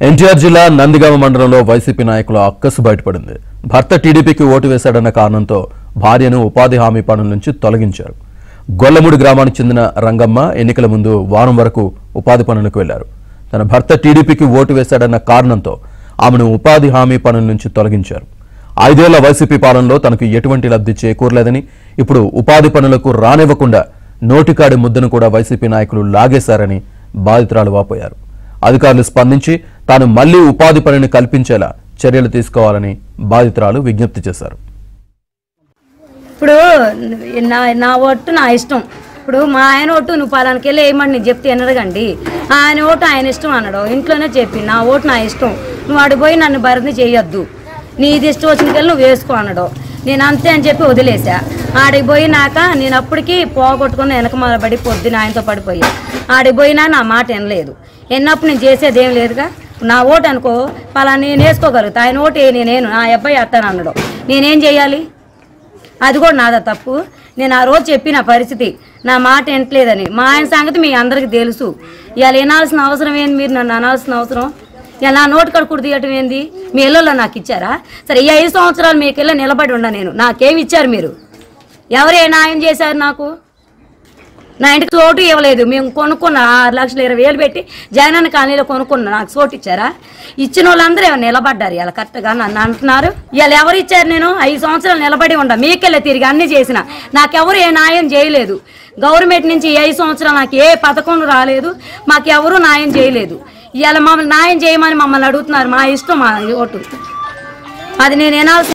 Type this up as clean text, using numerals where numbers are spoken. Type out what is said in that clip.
ఎన్టీఆర్ జిల్లా నందిగామ మండలంలో వైసీపీ నాయకుల అక్కసు బయటపడింది. భర్త టీడీపీకి ఓటు వేశాడన్న కారణంతో భార్యను ఉపాధి హామీ పనుల నుంచి తొలగించారు. గొల్లమూడి గ్రామానికి చెందిన రంగమ్మ ఎన్నికల ముందు వారం వరకు ఉపాధి పనులకు వెళ్లారు. తన భర్త టీడీపీకి ఓటు వేశాడన్న కారణంతో ఆమెను ఉపాధి హామీ పనుల నుంచి తొలగించారు. 5 ఏళ్ల వైసీపీ పాలనలో తనకు ఎటువంటి లబ్ధి చేకూరలేదని, ఇప్పుడు ఉపాధి పనులకు రానివ్వకుండా నోటికాడి ముద్దను కూడా వైసీపీ నాయకులు లాగేశారని బాధితురాలు వాపోయారు. అధికారులు స్పందించి తాను మళ్లీ ఉపాధి పనిని కల్పించేలా చర్యలు తీసుకోవాలని బాధితురాలు విజ్ఞప్తి చేశారు. ఇప్పుడు నా ఓటు నా ఇష్టం. ఇప్పుడు మా ఆయన ఓటు నువ్వు పలానికి వెళ్ళి ఏమని నీకు చెప్తే ఎనరగండి. ఆయన ఓటు ఆయన ఇష్టం అన్నాడు. ఇంట్లోనే చెప్పి నా ఓటు నా ఇష్టం, నువ్వు అడిగిపోయి నన్ను భరతని చేయొద్దు, నీది ఇష్టం వచ్చినకెళ్ళి నువ్వు వేసుకో అన్నాడు. నేను అంతే అని చెప్పి వదిలేసా. ఆడికి పోయినాక నేను అప్పటికి పోగొట్టుకుని వెనకమాల పడి పొద్దున ఆయనతో పడిపోయా. ఆడికి పోయినా నా మాట వినలేదు. ఎన్నప్పుడు నేను చేసేది ఏం లేదుగా. నా ఓటు అనుకో పలానా నేను వేసుకోగలుగుతా, ఆయన ఓటు నేనేను నా అబ్బాయి అత్తాను అన్నాడు. నేనేం చేయాలి? అది కూడా నాదా తప్పు. నేను ఆ రోజు చెప్పిన పరిస్థితి నా మాట వినట్లేదని. మా ఆయన సంగతి మీ అందరికీ తెలుసు. ఇవాళ వినాల్సిన అవసరం ఏంది? మీరు నన్ను అనాల్సిన అవసరం ఇలా నా నోటు కడుకుడు తీయటం ఏంది? మీ ఇళ్ళల్లో నాకు ఇచ్చారా? సరే, ఈ 5 సంవత్సరాలు మీకు ఇళ్ళ నిలబడి ఉండ నేను. నాకేమి ఇచ్చారు మీరు? ఎవరే న్యాయం చేశారు నాకు? నా ఇంటికి చోటు ఇవ్వలేదు. మేము కొనుక్కున్న 6,20,000 పెట్టి జగనన్న కాలనీలో కొనుక్కున్నా. నాకు చోటు ఇచ్చారా? ఇచ్చిన వాళ్ళందరూ ఏమైనా నిలబడ్డారు ఇలా కరెక్ట్గా నన్ను అంటున్నారు. ఇలా ఎవరు ఇచ్చారు? నేను 5 సంవత్సరాలు నిలబడి ఉండ, మీకెళ్ళే తిరిగి అన్నీ చేసిన. నాకెవరు ఏ న్యాయం చేయలేదు. గవర్నమెంట్ నుంచి 5 సంవత్సరాలు నాకు ఏ పథకం రాలేదు. మాకు ఎవరు న్యాయం చేయలేదు. ఇలా మమ్మల్ని న్యాయం చేయమని మమ్మల్ని అడుగుతున్నారు. మా ఇష్టం, మా ఓటు అది నేను వినాల్సి